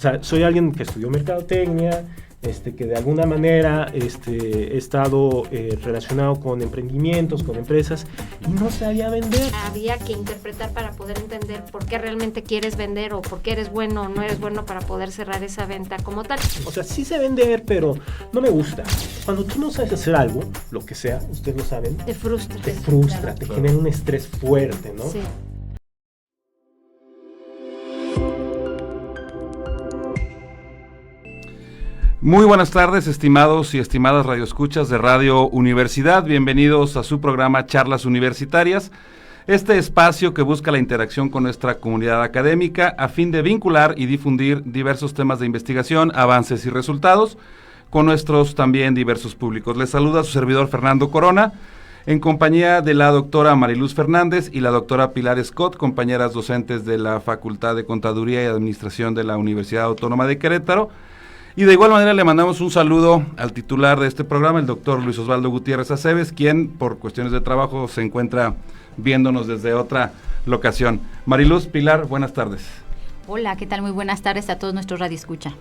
sea, soy alguien que estudió mercadotecnia, que de alguna manera he estado relacionado con emprendimientos, con empresas, y no sabía vender. Había que interpretar para poder entender por qué realmente quieres vender o por qué eres bueno o no eres bueno para poder cerrar esa venta como tal. O sea, sí sé vender, pero no me gusta. Cuando tú no sabes hacer algo, lo que sea, ustedes lo saben, te frustra. Claro. Te genera un estrés fuerte, ¿no? Sí. Muy buenas tardes, estimados y estimadas radioescuchas de Radio Universidad. Bienvenidos a su programa Charlas Universitarias, este espacio que busca la interacción con nuestra comunidad académica a fin de vincular y difundir diversos temas de investigación, avances y resultados con nuestros también diversos públicos. Les saluda su servidor Fernando Corona, en compañía de la doctora Mariluz Fernández y la doctora Pilar Scott, compañeras docentes de la Facultad de Contaduría y Administración de la Universidad Autónoma de Querétaro. Y de igual manera le mandamos un saludo al titular de este programa, el doctor Luis Osvaldo Gutiérrez Aceves, quien por cuestiones de trabajo se encuentra viéndonos desde otra locación. Mariluz, Pilar, buenas tardes. Hola, ¿qué tal? Muy buenas tardes a todos nuestros radioescucha.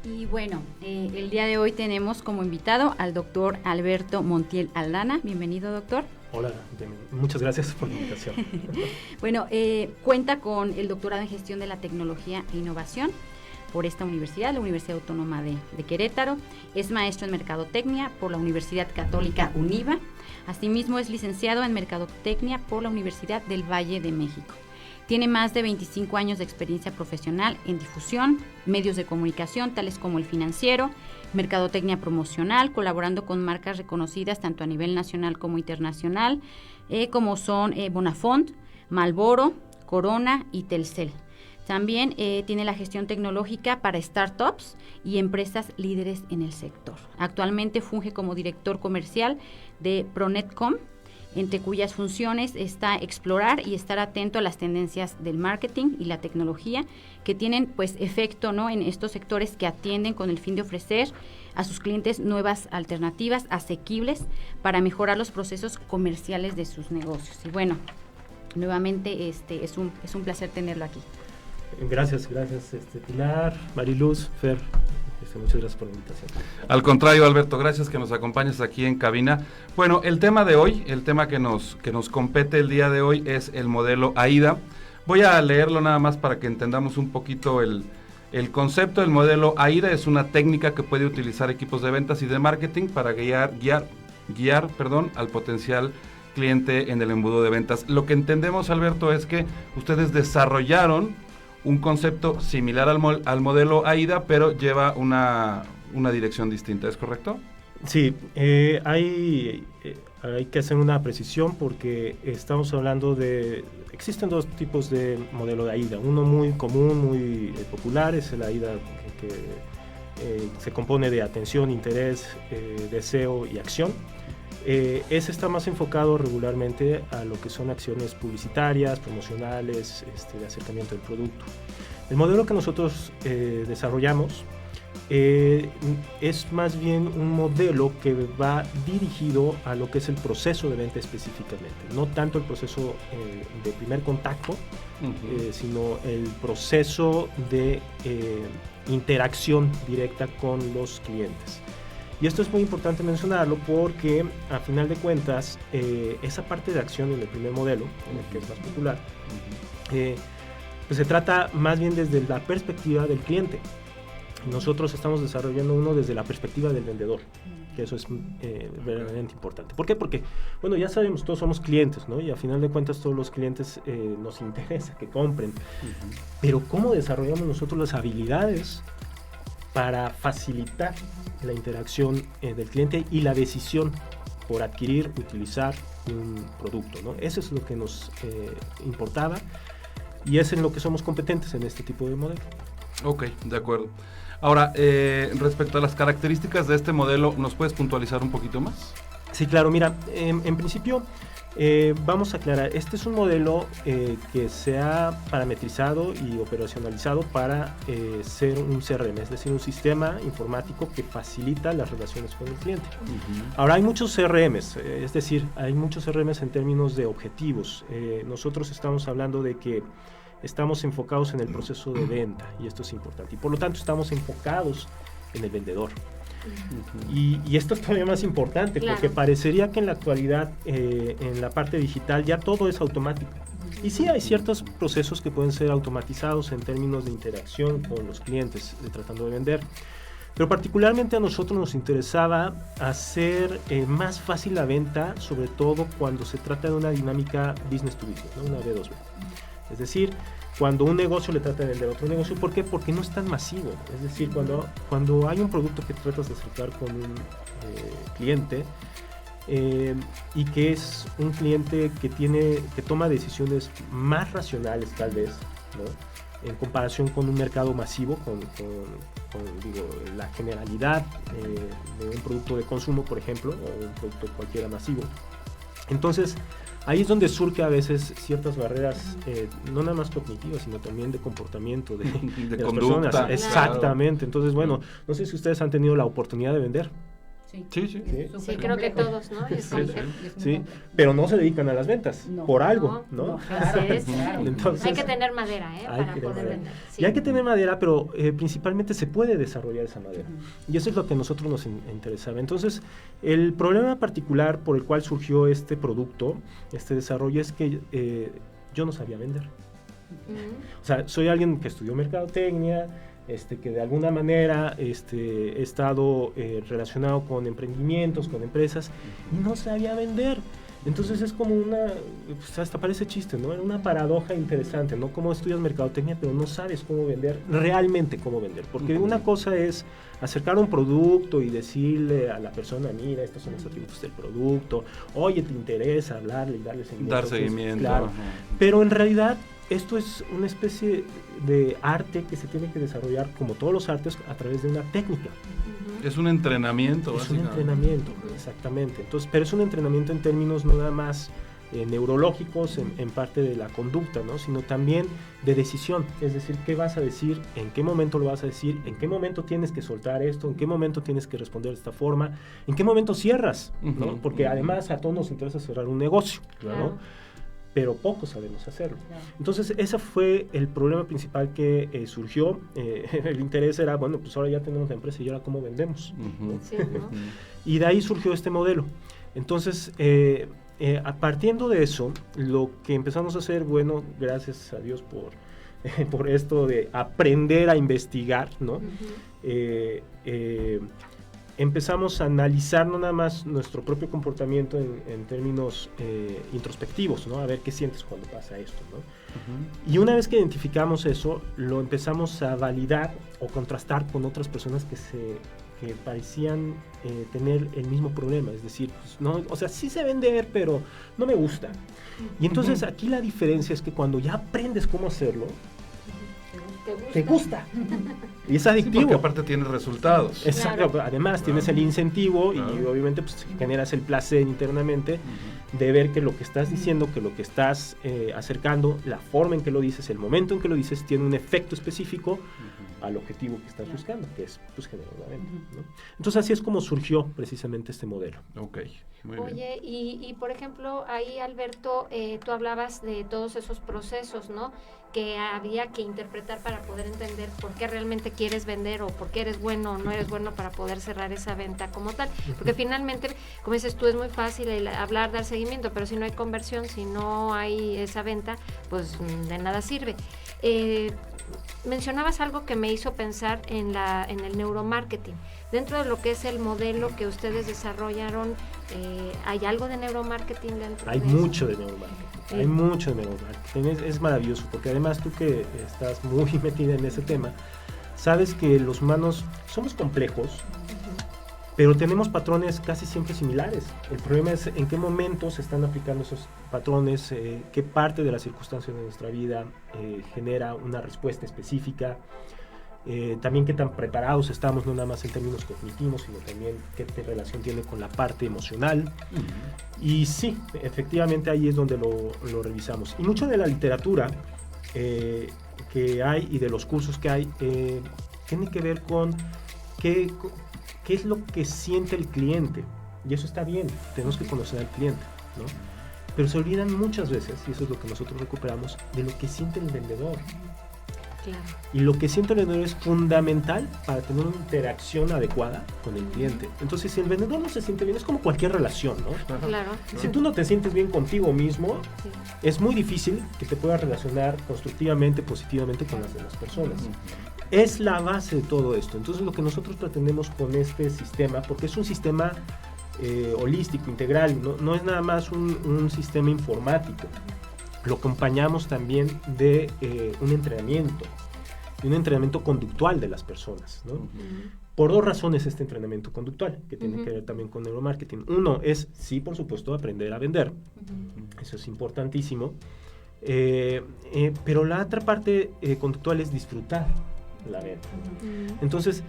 Y bueno, el día de hoy tenemos como invitado al doctor Alberto Montiel Aldana. Bienvenido, doctor. Hola, muchas gracias por la invitación. Bueno, cuenta con el doctorado en Gestión de la Tecnología e Innovación por esta universidad, la Universidad Autónoma de Querétaro. Es maestro en Mercadotecnia por la Universidad Católica UNIVA. Asimismo, es licenciado en Mercadotecnia por la Universidad del Valle de México. Tiene más de 25 años de experiencia profesional en difusión, medios de comunicación, tales como El Financiero, Mercadotecnia Promocional, colaborando con marcas reconocidas tanto a nivel nacional como internacional, como son Bonafont, Marlboro, Corona y Telcel. También tiene la gestión tecnológica para startups y empresas líderes en el sector. Actualmente funge como director comercial de Pronetcom, entre cuyas funciones está explorar y estar atento a las tendencias del marketing y la tecnología que tienen pues efecto, ¿no?, en estos sectores que atienden con el fin de ofrecer a sus clientes nuevas alternativas asequibles para mejorar los procesos comerciales de sus negocios. Y bueno, nuevamente es un placer tenerlo aquí. Gracias, Pilar, Mariluz, Fer, muchas gracias por la invitación. Al contrario, Alberto, gracias que nos acompañes aquí en cabina. Bueno, el tema de hoy, el tema que nos compete el día de hoy es el modelo AIDA. Voy a leerlo nada más para que entendamos un poquito el concepto. El modelo AIDA es una técnica que puede utilizar equipos de ventas y de marketing para guiar al potencial cliente en el embudo de ventas. Lo que entendemos, Alberto, es que ustedes desarrollaron un concepto similar al modelo AIDA, pero lleva una dirección distinta, ¿es correcto? Sí, hay que hacer una precisión porque estamos hablando existen dos tipos de modelo de AIDA. Uno muy común, muy popular, es el AIDA que se compone de atención, interés, deseo y acción. Ese está más enfocado regularmente a lo que son acciones publicitarias, promocionales, de acercamiento del producto. El modelo que nosotros desarrollamos es más bien un modelo que va dirigido a lo que es el proceso de venta específicamente, no tanto el proceso de primer contacto, sino el proceso de interacción directa con los clientes. Y esto es muy importante mencionarlo porque, a final de cuentas, esa parte de acción en el primer modelo, en el que es más popular, pues se trata más bien desde la perspectiva del cliente. Nosotros estamos desarrollando uno desde la perspectiva del vendedor, que eso es verdaderamente importante. ¿Por qué? Porque, bueno, ya sabemos, todos somos clientes, ¿no? Y a final de cuentas todos los clientes nos interesa que compren. Pero ¿cómo desarrollamos nosotros las habilidades para facilitar la interacción del cliente y la decisión por adquirir, utilizar un producto, ¿no? Eso es lo que nos importaba y es en lo que somos competentes en este tipo de modelo. Ok, de acuerdo. Ahora, respecto a las características de este modelo, ¿nos puedes puntualizar un poquito más? Sí, claro, mira, en principio vamos a aclarar, este es un modelo que se ha parametrizado y operacionalizado para ser un CRM, es decir, un sistema informático que facilita las relaciones con el cliente. Ahora hay muchos CRMs, es decir, hay muchos CRMs en términos de objetivos. Nosotros estamos hablando de que estamos enfocados en el proceso de venta, y esto es importante. Y por lo tanto estamos enfocados en el vendedor. Y esto es todavía más importante, claro, porque parecería que en la actualidad, en la parte digital, ya todo es automático. Y sí hay ciertos procesos que pueden ser automatizados en términos de interacción con los clientes tratando de vender. Pero particularmente a nosotros nos interesaba hacer más fácil la venta, sobre todo cuando se trata de una dinámica business to business, ¿no? Una B2B. Es decir, cuando un negocio le trata de vender a otro negocio. ¿Por qué? Porque no es tan masivo. Es decir, cuando hay un producto que tratas de acercar con un cliente, y que es un cliente que toma decisiones más racionales tal vez, ¿no? En comparación con un mercado masivo, con la generalidad de un producto de consumo, por ejemplo, o un producto cualquiera masivo. Entonces, ahí es donde surge a veces ciertas barreras, no nada más cognitivas, sino también de comportamiento de las conducta, personas. Exactamente. Entonces, bueno, no sé si ustedes han tenido la oportunidad de vender. Sí, sí, creo que todos, ¿no? Sí, pero no se dedican a las ventas, por algo, ¿no? Así es. Entonces, hay que tener madera, para poder vender. Sí. Y hay que tener madera, pero principalmente se puede desarrollar esa madera. Y eso es lo que a nosotros nos interesaba. Entonces, el problema particular por el cual surgió este producto, este desarrollo, es que yo no sabía vender. O sea, soy alguien que estudió mercadotecnia, que de alguna manera he estado relacionado con emprendimientos, con empresas, y no sabía vender. Entonces es como pues hasta parece chiste, ¿no? Era una paradoja interesante, ¿no? Cómo estudias mercadotecnia, pero no sabes cómo vender, realmente cómo vender. Porque una cosa es acercar un producto y decirle a la persona, mira, estos son los atributos del producto, oye, te interesa hablarle y darle seguimiento. Dar seguimiento. Claro. Pero en realidad esto es una especie de arte que se tiene que desarrollar, como todos los artes, a través de una técnica. Es un entrenamiento, es un entrenamiento, exactamente. Entonces, pero es un entrenamiento en términos no nada más neurológicos, en parte de la conducta, ¿no? Sino también de decisión. Es decir, qué vas a decir, en qué momento lo vas a decir, en qué momento tienes que soltar esto, en qué momento tienes que responder de esta forma, en qué momento cierras, ¿no? Porque además a todos nos interesa cerrar un negocio, ¿no? Pero pocos sabemos hacerlo. Entonces, ese fue el problema principal que surgió. El interés era, bueno, pues ahora ya tenemos la empresa y ahora cómo vendemos, ¿no? Sí, ¿no? Y de ahí surgió este modelo. Entonces, partiendo de eso, lo que empezamos a hacer, bueno, gracias a Dios por esto de aprender a investigar, ¿no? Empezamos a analizar no nada más nuestro propio comportamiento en términos introspectivos, ¿no? A ver qué sientes cuando pasa esto, ¿no? Y una vez que identificamos eso, lo empezamos a validar o contrastar con otras personas que parecían tener el mismo problema, es decir, pues, no, o sea, sí sé vender, pero no me gusta. Y entonces aquí la diferencia es que cuando ya aprendes cómo hacerlo, te gusta. Y es adictivo. Sí, porque aparte tienes resultados. Exacto, claro. Además tienes el incentivo y obviamente pues, generas el placer internamente de ver que lo que estás diciendo, que lo que estás acercando, la forma en que lo dices, el momento en que lo dices, tiene un efecto específico al objetivo que estás buscando, que es pues, generar una venta, ¿no? Entonces así es como surgió precisamente este modelo. Ok, muy bien. Oye, y por ejemplo, ahí Alberto, tú hablabas de todos esos procesos, ¿no? Que había que interpretar para poder entender por qué realmente quieres vender o por qué eres bueno o no eres bueno para poder cerrar esa venta como tal. Porque finalmente, como dices tú, es muy fácil hablar, dar seguimiento, pero si no hay conversión, si no hay esa venta, pues de nada sirve. Mencionabas algo que me hizo pensar en el neuromarketing. Dentro de lo que es el modelo que ustedes desarrollaron, ¿hay algo de neuromarketing dentro? Hay mucho de neuromarketing. Hay mucho de neuromarketing. Es maravilloso, porque además tú que estás muy metida en ese tema, sabes que los humanos somos complejos, pero tenemos patrones casi siempre similares. El problema es en qué momentos se están aplicando esos patrones, qué parte de las circunstancias de nuestra vida genera una respuesta específica, también qué tan preparados estamos, no nada más en términos cognitivos, sino también qué relación tiene con la parte emocional. Y sí, efectivamente ahí es donde lo revisamos. Y mucho de la literatura que hay y de los cursos que hay tiene que ver con qué es lo que siente el cliente. Y eso está bien, tenemos que conocer al cliente, ¿no? pero se olvidan muchas veces, y eso es lo que nosotros recuperamos, de lo que siente el vendedor. Claro. Y lo que siente el vendedor es fundamental para tener una interacción adecuada con el cliente. Entonces, si el vendedor no se siente bien, es como cualquier relación, ¿no? Claro. Si tú no te sientes bien contigo mismo, Sí. es muy difícil que te puedas relacionar constructivamente, positivamente con las demás personas. Es la base de todo esto. Entonces, lo que nosotros pretendemos con este sistema, porque es un sistema holístico, integral, no es nada más un sistema informático. Lo acompañamos también de un entrenamiento conductual de las personas, ¿no? Por dos razones este entrenamiento conductual, que tiene que ver también con neuromarketing. Uno es, sí, por supuesto, aprender a vender. Eso es importantísimo. Pero la otra parte conductual es disfrutar la venta. Entonces,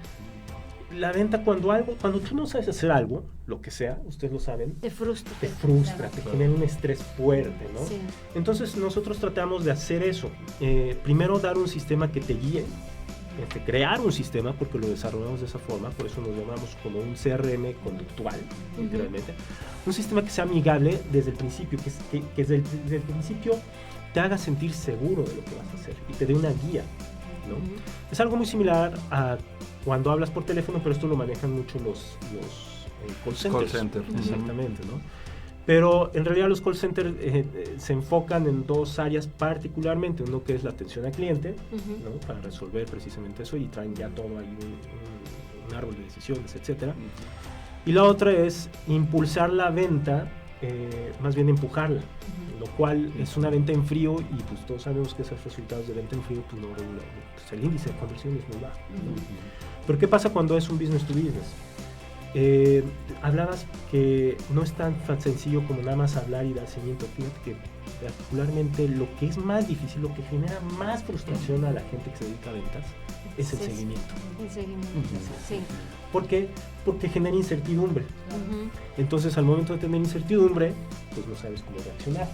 la venta, cuando tú no sabes hacer algo, lo que sea, ustedes lo saben, Te frustra. te genera un estrés fuerte, ¿no? Sí. Entonces nosotros tratamos de hacer eso. Primero dar un sistema que te guíe, crear un sistema, porque lo desarrollamos de esa forma, por eso nos llamamos como un CRM conductual, literalmente. Un sistema que sea amigable desde el principio, que desde el principio te haga sentir seguro de lo que vas a hacer y te dé una guía, ¿no? Es algo muy similar a cuando hablas por teléfono, pero esto lo manejan mucho los call centers. Call center. Exactamente, ¿no? Pero en realidad los call centers se enfocan en dos áreas particularmente. Uno que es la atención al cliente, ¿no? Para resolver precisamente eso, y traen ya todo ahí un árbol de decisiones, etcétera. Y la otra es impulsar la venta, más bien empujarla, lo cual es una venta en frío, y pues todos sabemos que esos resultados de venta en frío, pues no regulan, pues el índice de conversión es muy bajo, ¿no? Pero ¿qué pasa cuando es un business to business? Hablabas que no es tan sencillo como nada más hablar y dar seguimiento. Fíjate que particularmente lo que es más difícil, lo que genera más frustración a la gente que se dedica a ventas, es el seguimiento. El seguimiento, sí. ¿Por qué? Porque genera incertidumbre. Entonces, al momento de tener incertidumbre, pues no sabes cómo reaccionar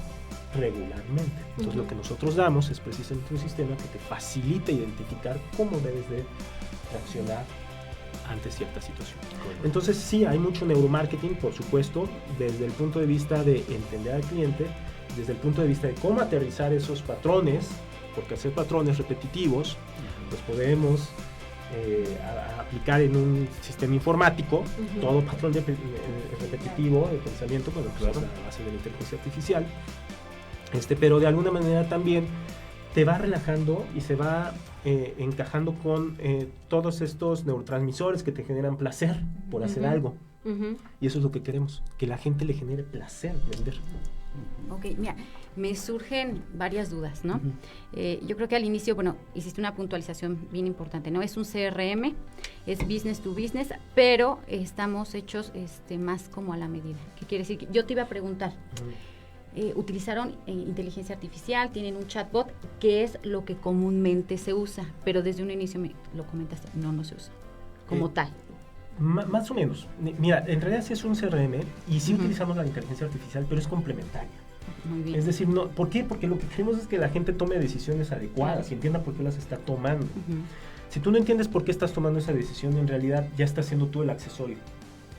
regularmente. Entonces, lo que nosotros damos es precisamente un sistema que te facilita identificar cómo debes de reaccionar ante cierta situación. Entonces, sí, hay mucho neuromarketing, por supuesto, desde el punto de vista de entender al cliente, desde el punto de vista de cómo aterrizar esos patrones, porque hacer patrones repetitivos los podemos aplicar en un sistema informático. Todo patrón repetitivo de pensamiento, bueno, claro, es la base de la inteligencia artificial, pero de alguna manera también te va relajando y se va encajando con todos estos neurotransmisores que te generan placer por hacer algo. Y eso es lo que queremos, que la gente le genere placer vender. Ok, mira, me surgen varias dudas, ¿no? Yo creo que al inicio, bueno, hiciste una puntualización bien importante, ¿no? Es un CRM, es business to business, pero estamos hechos más como a la medida. ¿Qué quiere decir? Yo te iba a preguntar, utilizaron inteligencia artificial, tienen un chatbot, que es lo que comúnmente se usa, pero desde un inicio me lo comentaste, no se usa como tal. Más o menos. Mira, en realidad sí es un CRM y sí utilizamos la inteligencia artificial, pero es complementaria. Muy bien. Es decir, no, ¿por qué? Porque lo que queremos es que la gente tome decisiones adecuadas y entienda por qué las está tomando. Si tú no entiendes por qué estás tomando esa decisión, en realidad ya estás siendo tú el accesorio.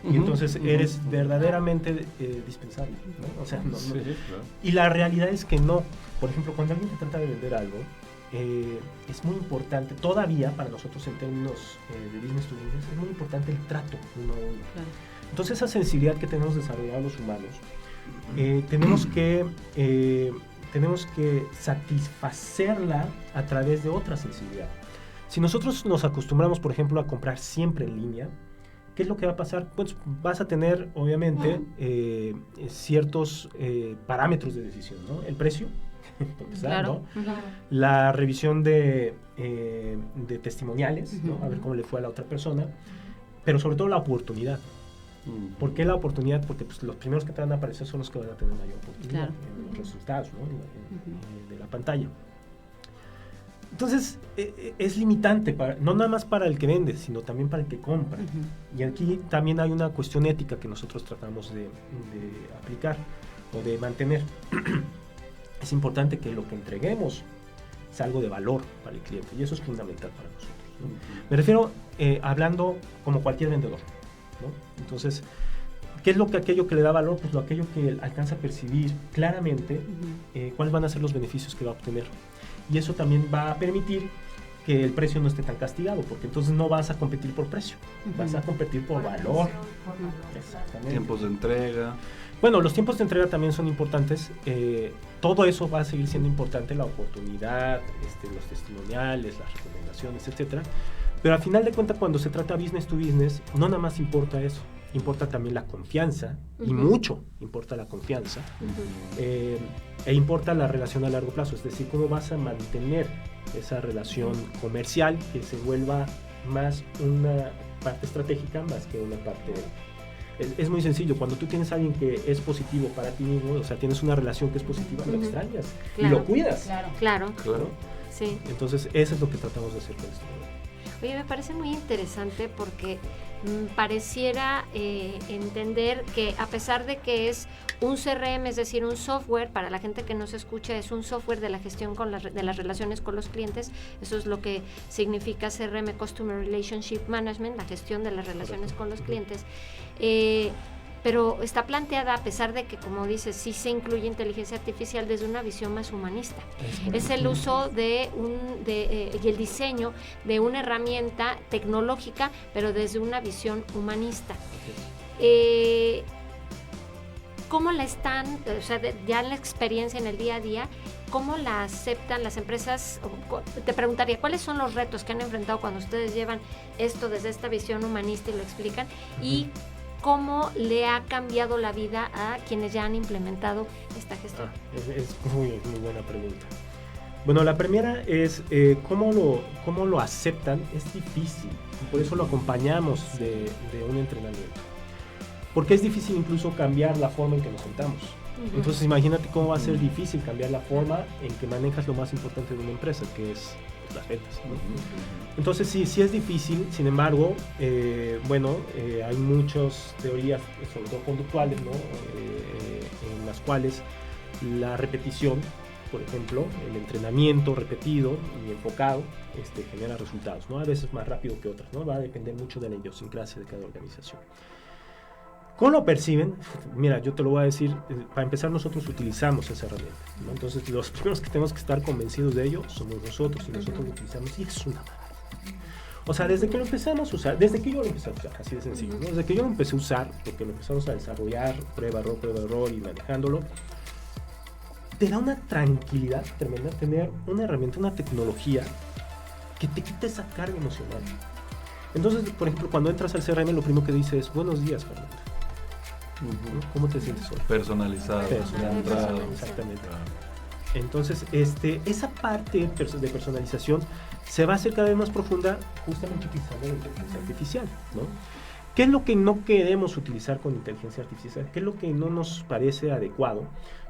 Y entonces eres verdaderamente dispensable, ¿no? O sea, no. Sí, claro. Y la realidad es que no. Por ejemplo, cuando alguien te trata de vender algo, es muy importante, todavía para nosotros en términos de business to business, es muy importante el trato uno a uno. Claro. Entonces esa sensibilidad que tenemos desarrollada los humanos, tenemos que satisfacerla a través de otra sensibilidad. Si nosotros nos acostumbramos, por ejemplo, a comprar siempre en línea, ¿qué es lo que va a pasar? Pues vas a tener, obviamente, ciertos parámetros de decisión, ¿no? El precio, claro, ¿no? La revisión de testimoniales, ¿no? A ver cómo le fue a la otra persona, pero sobre todo la oportunidad. ¿Por qué la oportunidad? Porque pues, los primeros que te van a aparecer son los que van a tener mayor oportunidad en los resultados, ¿no? De la pantalla. Entonces, es limitante, no nada más para el que vende, sino también para el que compra. Y aquí también hay una cuestión ética que nosotros tratamos de aplicar o de mantener. Es importante que lo que entreguemos sea algo de valor para el cliente, y eso es fundamental para nosotros, ¿no? Me refiero hablando como cualquier vendedor, ¿no? Entonces, ¿Qué es aquello que le da valor? Pues aquello que alcanza a percibir claramente cuáles van a ser los beneficios que va a obtener. Y eso también va a permitir que el precio no esté tan castigado, porque entonces no vas a competir por precio, vas a competir por valor. Exactamente. Tiempos de entrega. Bueno, los tiempos de entrega también son importantes. Todo eso va a seguir siendo importante, la oportunidad, los testimoniales, las recomendaciones, etcétera. Pero al final de cuentas, cuando se trata business to business, no nada más importa eso. Importa también la confianza, y mucho importa la confianza, e importa la relación a largo plazo, es decir, cómo vas a mantener esa relación comercial que se vuelva más una parte estratégica más que una parte... Es muy sencillo, cuando tú tienes a alguien que es positivo para ti mismo, o sea, tienes una relación que es positiva, lo extrañas y lo cuidas. Claro. ¿No? Sí. Entonces, eso es lo que tratamos de hacer con esto. Oye, me parece muy interesante porque pareciera entender que a pesar de que es un CRM, es decir, un software, para la gente que nos escucha, es un software de la gestión de las relaciones con los clientes, eso es lo que significa CRM, Customer Relationship Management, la gestión de las relaciones con los clientes, pero está planteada a pesar de que, como dices, sí se incluye inteligencia artificial desde una visión más humanista. Es el uso y el diseño de una herramienta tecnológica, pero desde una visión humanista. ¿Cómo la están, o sea, ya en la experiencia en el día a día, cómo la aceptan las empresas? Te preguntaría, ¿cuáles son los retos que han enfrentado cuando ustedes llevan esto desde esta visión humanista y lo explican? Y ¿cómo le ha cambiado la vida a quienes ya han implementado esta gestión? Es muy buena pregunta. Bueno, la primera es ¿cómo lo aceptan? Es difícil, y por eso lo acompañamos de un entrenamiento. Porque es difícil incluso cambiar la forma en que nos sentamos. Entonces imagínate cómo va a ser difícil cambiar la forma en que manejas lo más importante de una empresa, que es las ventas, ¿no? Entonces sí es difícil. Sin embargo, hay muchas teorías, sobre todo conductuales, ¿no? En las cuales la repetición, por ejemplo, el entrenamiento repetido y enfocado genera resultados, ¿no? A veces más rápido que otras, ¿no? Va a depender mucho de la idiosincrasia de cada organización. ¿Cómo lo perciben? Mira, yo te lo voy a decir, para empezar nosotros utilizamos esa herramienta, ¿no? Entonces los primeros que tenemos que estar convencidos de ello somos nosotros, y nosotros lo utilizamos, y es una maravilla. O sea, desde que lo empezamos a usar, desde que yo lo empecé a usar, así de sencillo, ¿no? Desde que yo lo empecé a usar, porque lo empezamos a desarrollar, prueba, error y manejándolo, te da una tranquilidad tremenda tener una herramienta, una tecnología que te quita esa carga emocional. Entonces, por ejemplo, cuando entras al CRM, lo primero que dice es, buenos días, Fernanda. ¿Cómo te sientes hoy? Personalizado. Exactamente. Entonces, esa parte de personalización se va a hacer cada vez más profunda justamente utilizando la inteligencia artificial, ¿no? ¿Qué es lo que no queremos utilizar con inteligencia artificial? ¿Qué es lo que no nos parece adecuado?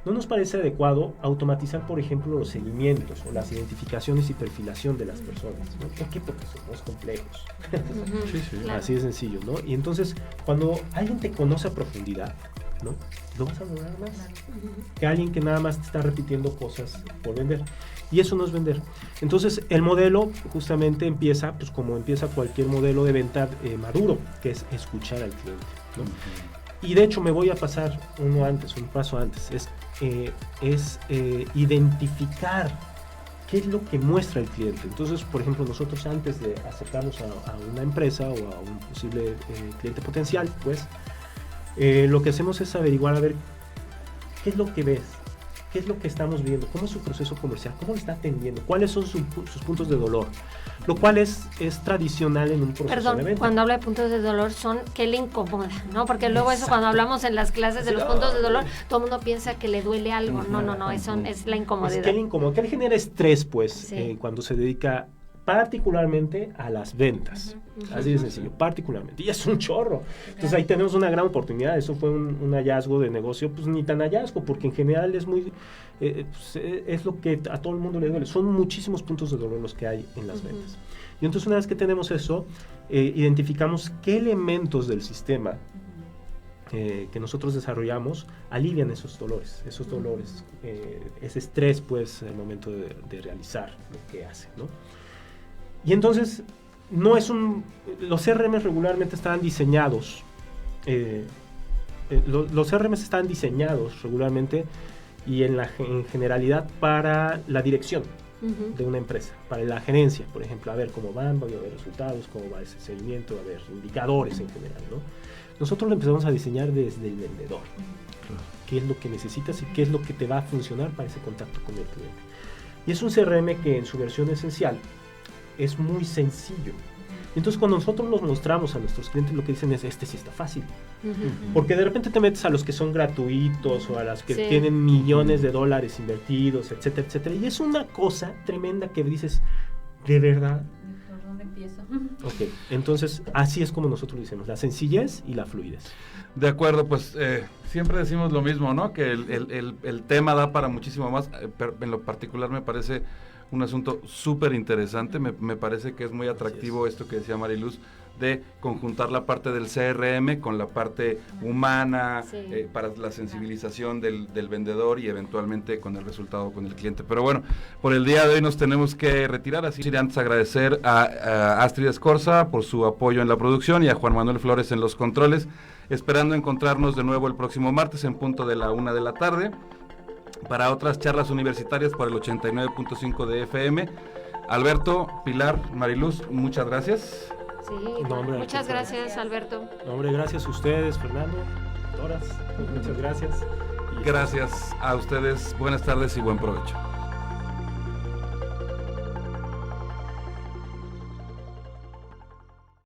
No nos parece adecuado automatizar, por ejemplo, los seguimientos o las identificaciones y perfilación de las personas, ¿no? ¿Por qué? Porque somos complejos. Sí. Claro. Así de sencillo, ¿no? Y entonces, cuando alguien te conoce a profundidad, ¿no? Lo vas a lograr más que alguien que nada más te está repitiendo cosas por vender. Y eso no es vender. Entonces, el modelo justamente empieza, pues como empieza cualquier modelo de venta maduro, que es escuchar al cliente, ¿no? Y de hecho me voy a pasar un paso antes, es identificar qué es lo que muestra el cliente. Entonces, por ejemplo, nosotros antes de acercarnos a una empresa o a un posible cliente potencial, pues, lo que hacemos es averiguar, a ver, qué es lo que ves, qué es lo que estamos viendo, cómo es su proceso comercial, cómo lo está atendiendo, cuáles son sus puntos de dolor, lo cual es tradicional en un proceso de venta. Cuando habla de puntos de dolor son que le incomoda, ¿no? Porque luego eso cuando hablamos en las clases de los puntos de dolor, todo el mundo piensa que le duele algo. No, eso es la incomodidad. Es que le incomoda, que le genera estrés, pues, cuando se dedica particularmente a las ventas. Así de sencillo, particularmente. Y es un chorro. Entonces ahí tenemos una gran oportunidad. Eso fue un hallazgo de negocio, pues ni tan hallazgo, porque en general es muy... es lo que a todo el mundo le duele. Son muchísimos puntos de dolor los que hay en las ventas. Y entonces una vez que tenemos eso, identificamos qué elementos del sistema que nosotros desarrollamos alivian esos dolores, ese estrés, pues, en el momento de realizar lo que hace, ¿no? Y entonces, los CRM regularmente estaban diseñados los CRMs están diseñados regularmente y en generalidad para la dirección de una empresa, para la gerencia, por ejemplo, a ver cómo van, va a haber resultados, cómo va ese seguimiento, a ver indicadores en general, ¿no? Nosotros lo empezamos a diseñar desde el vendedor. Qué es lo que necesitas y qué es lo que te va a funcionar para ese contacto con el cliente. Y es un CRM que en su versión esencial es muy sencillo. Entonces cuando nosotros nos mostramos a nuestros clientes, lo que dicen es, este sí está fácil. Porque de repente te metes a los que son gratuitos o a las que tienen millones de dólares invertidos, etcétera, etcétera. Y es una cosa tremenda que dices, ¿de verdad? ¿Por dónde empiezo? Ok, entonces así es como nosotros lo hicimos, la sencillez y la fluidez. De acuerdo, pues siempre decimos lo mismo, ¿no? Que el tema da para muchísimo más, pero en lo particular me parece un asunto súper interesante, me parece que es muy atractivo esto que decía Mariluz, de conjuntar la parte del CRM con la parte humana, para la sensibilización del vendedor y eventualmente con el resultado con el cliente. Pero bueno, por el día de hoy nos tenemos que retirar, así que antes agradecer a Astrid Escorza por su apoyo en la producción y a Juan Manuel Flores en los controles, esperando encontrarnos de nuevo el próximo martes en punto de la 1:00 p.m. para otras charlas universitarias por el 89.5 de FM. Alberto, Pilar, Mariluz, muchas gracias. Sí, muchas gracias, Alberto. No, hombre, gracias a ustedes, Fernando, Doras, muchas gracias. Gracias a ustedes, buenas tardes y buen provecho.